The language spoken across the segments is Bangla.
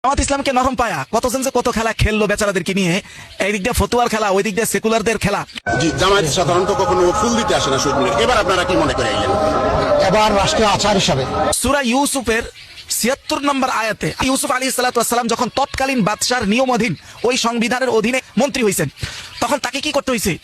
জামাত ইসলামকে নরম পায়া কতজন যে কত খেলা খেললো বেচারাদেরকে নিয়ে, এই দিক দিয়ে ফতুয়ার খেলা, ওই দিক দিয়ে সেকুলারদের খেলা। জি, জামায়াত সাধারণত কখনো ফুল দিতে আসে না সুদ মিলে, এবার আপনারা কি মনে করে আইলেন? এবার রাষ্ট্রীয় আচার হিসাবে সূরা ইউসুফের ৭৬ নম্বর আয়াতে ইউসুফ আলাইহিস সালাতু ওয়াস সালাম যখন তৎকালীন বাদশার নিয়মাধীন ওই সংবিধানের অধীনে মন্ত্রী হয়েছেন, তখন তাকে কি করতে হয়েছে?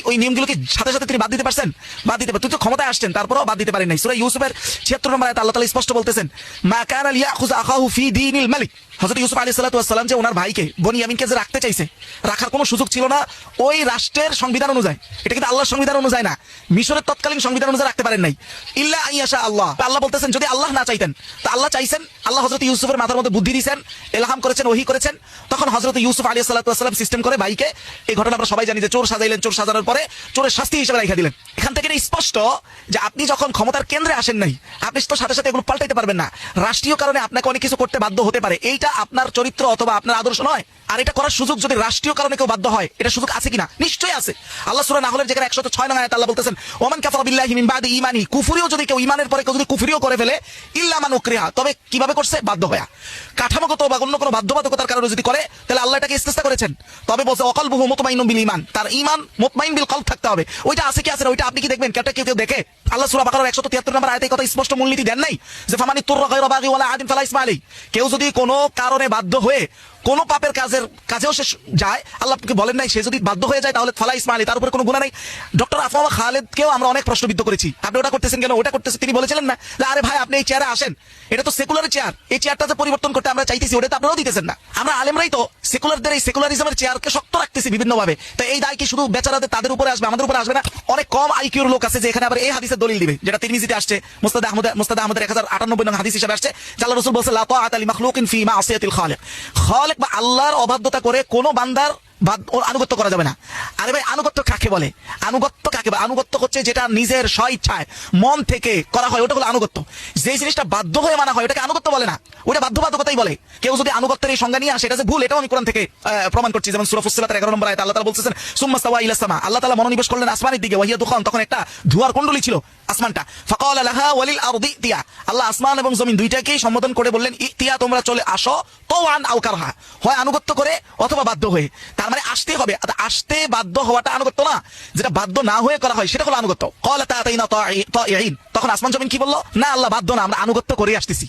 ওই নিয়মগুলোকে সাথে সাথে তিনি বাদ দিতে পারছেন? বাদ দিতে পারেন। তুই তো ক্ষমতায় আসছেন, তারপরেও বাদ দিতে পারেন নাই। সূরা ইউসুফের ৭৬ নম্বর আয়াতে আল্লাহ তাআলা স্পষ্ট বলতেছেন, মা কানা লিয়াখুযা আখাহু ফি দীনিল মালিক। হযরত ইউসুফ আলাইহিস সালাতু ওয়াস সালাম যে ওনার ভাইকে বনিয়ামিনকে যে রাখতে চাইছে, রাখার কোনো সুযোগ ছিল না ওই রাষ্ট্রের সংবিধান অনুযায়ী। এটা কিন্তু আল্লাহর সংবিধান অনুযায়ী না, মিশরের তৎকালীন সংবিধান অনুযায়ী রাখতে পারেন নাই। ইল্লা আইয়াশা আল্লাহ, আল্লাহ বলতেছেন যদি আল্লাহ না চাইতেন। তো আল্লাহ চাইছেন, আল্লাহ হযরত ইউসুফের মাথার মধ্যে বুদ্ধি দিয়েছেন, ইলহাম করেছেন, ওহী করেছেন। তখন হযরত ইউসুফ আলাইহিস সালাতু ওয়াস সালাম সিস্টেম করে ভাইকে, এই ঘটনা আমরা সবাই জানি যে চোর সাজাইলেন, চোর সাজানোর পরে চোরের শাস্তি হিসেবে রেখে দিলেন। এখান থেকে এটা স্পষ্ট যে আপনি যখন ক্ষমতার কেন্দ্রে আসেন নাই, আপনি তো সাথে সাথে এগুলো পাল্টাইতে পারবেন না। রাষ্ট্রীয় কারণে আপনাকে অনেক কিছু করতে বাধ্য হতে পারে, এইটা আপনার চরিত্র অথবা আপনার আদর্শ নয়। আর এটা করার সুযোগ যদি রাষ্ট্রীয় কারণে কেউ বাধ্য হয়, এটা সুযোগ আছে কিনা? নিশ্চয়ই আছে। আল্লাহ সূরা নাহলের যেখানে ১০৬ নং আয়াতে আল্লাহ বলতেছেন, ওমান কাফারা বিল্লাহি মিন বাদি ঈমানি, কুফরিও যদি কেউ ঈমানের পরে কেউ যদি কুফরিও করে ফেলে, ইল্লা মান উকরিহা, তবে কিভাবে করছে? বাধ্য হয়া। কাঠামোগত বা অন্য কোনো বাধ্যবাধকতার কারণে যদি করে, তাহলে আল্লাহ এটাকে ইস্তেসনা করেছেন। তবে বলছে ওয়াকলবুহু মুতমাইন্নুন বিল ঈমান, তার ঈমান মুতমাইন বিল কলব থাকতে হবে। ওইটা আছে কি আছে না, ওইটা আপনি কি দেখবেন? কেউ দেখে? আল্লাহ সূরা বাকারার ১৭৩ নম্বর আয়াতে কথা স্পষ্ট মূলনীতি দেন নাই যে ফামানি তুররা গায়রা বাগি ওয়ালা আদিন ফালা ইসমা আলাইহি, কেউ যদি কোনো কারণে বাধ্য হয়ে কোন পাপের কাজেও সে যায়, আল্লাহকে বলেন নাই সে যদি বাধ্য হয়ে যায় তাহলে ফালা ইসমা আলাইহি, তার উপর কোনো গুনাহ নাই। ডক্টর আফওয়া খালেদকেও আমরা অনেক প্রশ্নবিদ্ধ করেছি, আপনি ওটা করতেছেন কেন, ওটা করতেছেন। তিনি বলেছিলেন না যে আরে ভাই আপনি এই চেয়ারে আসেন, এটা তো সেকুলার চেয়ার, এই চেয়ারটা যে পরিবর্তন করতে আমরা চাইতেছি, ওটা তো আপনারাও দিতেছেন না। আমরা আলেমরাই তো সেকুলারদের এই সেকুলারিজমের চেয়ারকে শক্ত রাখতেছি বিভিন্নভাবে। তো এই দায় কি শুধু বেচারাদের তাদের উপরে আসবে, আমাদের উপরে আসবে না? অনেক কম আইকিউর লোক আছে যে এখানে আবার এই হাদিসের দলিল দিবে, যেটা তিরমিজিতে আসছে, মুসনাদ আহমদের ১০৯৮ নং হাদিস হিসেবে আসছে, আল্লাহ রাসূল বলেছেন লা তাআতা লি মাখলুকিন ফি মাসিয়াতিল খালিক, খালিক বা আল্লাহর অবাধ্যতা করে কোনো বান্দার আনুগত্য করা যাবে না। আরে ভাই আনুগত্য কাকে বলে? আনুগত্য কাকে বলে? আনুগত্য হচ্ছে যেটা নিজের স্বইচ্ছায় মন থেকে করা হয়, ওটা হলো আনুগত্য। যে জিনিসটা বাধ্য হয়ে মানা হয় ওটাকে আনুগত্য বলে না, ওটা বাধ্যবাধকতাই বলে। কেউ যদি আনুগত্যের এই সংজ্ঞা নিয়ে আসে, এটা যে ভুল, এটাও আমি কোরআন থেকে প্রমাণ করছি। যেমন সূরা ফুসসিলাতের ১১ নম্বর আয়াতে আল্লাহ তাআলা বলতেছেন সুম্মা ইস্তাওয়া ইলাস সামা, আল্লাহ তাআলা মনোনিবেশ করলেন আসমানের দিকে, ওয়াহিয়া দুখান, তখন একটা ধোঁয়ার কুণ্ডলী ছিল আসমানটা। ফাকালা লাহা ওয়ালিল আরদি ইতিয়া, আল্লাহ আসমান এবং জমিন দুইটাকেই সম্বোধন করে বললেন ইতিয়া, তোমরা চলে আসো, তাওয়ান আও কারহা, হয় আনুগত্য করে অথবা বাধ্য হয়ে। তার মানে আসতে হবে, আসতে বাধ্য হওয়াটা আনুগত্য না, যেটা বাধ্য না হয়ে করা হয় সেটা হলো আনুগত্য। ক্বালা তাআতাইনা তাইঈন, তখন আসমান জমিন কি বললো? না আল্লাহ বাধ্য না, আমরা আনুগত্য করে আসতেছি।